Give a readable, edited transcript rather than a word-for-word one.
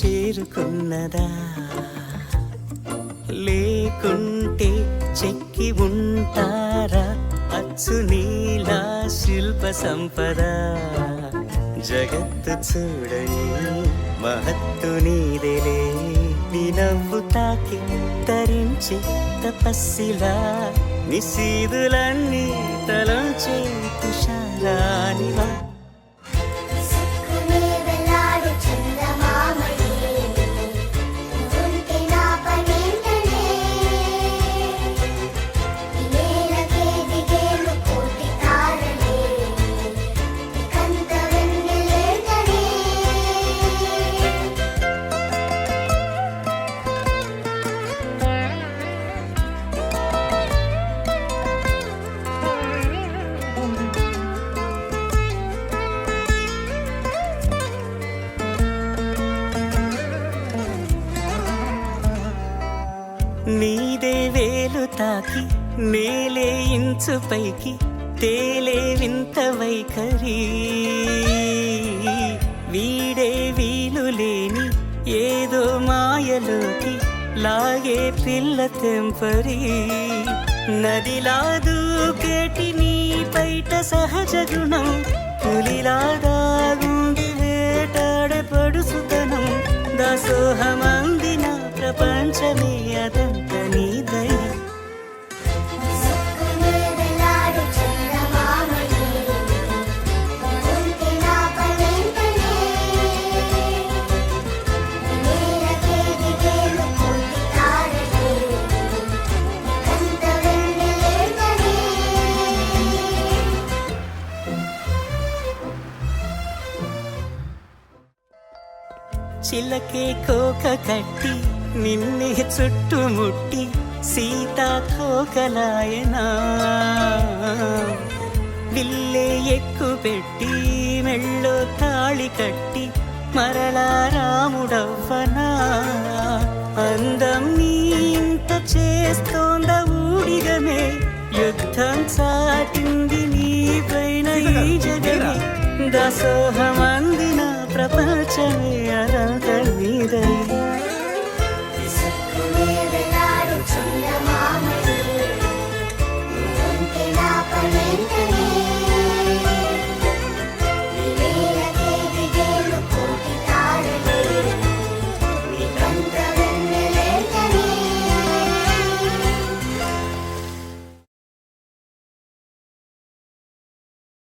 చేరుకున్నదా లేకుంటే చెక్కి ఉంటారా అచ్చు నీలా శిల్ప సంపద జగత్తు చూడని మహత్తు నీదేలే నీ నవ్వు తాకి తరించి తపస్సిలా నిశీదులన్నీ తలంచే తుషారానివా నీదే వేలు తాకి నేలే ఇంచు పైకి తేలే వింత వైఖరి వీడే వీలు లేని ఏదో మాయలోకి లాగే పిల్ల తెంపరి నదిలా దూకేటి నీ బయట సహజ గుణం పులిలాదాగుండి వేటాడే పడుసుతనం దాసోహమందిన ప్రపంచమే అదంత నీ దయ చిలకే కోక కట్టి నిన్నే చుట్టుముట్టి సీతాకోకలాయనా విల్లే ఎక్కు పెట్టి మెళ్ళో తాళి కట్టి మరలా రాముడవ్వనా అందం నీ ఇంత చేస్తోంద ఊడిగమే యుద్ధం చాటింది నీ పైన ఈ జగమే దాసోహమందిన ప్రపంచమే అనంత నీదై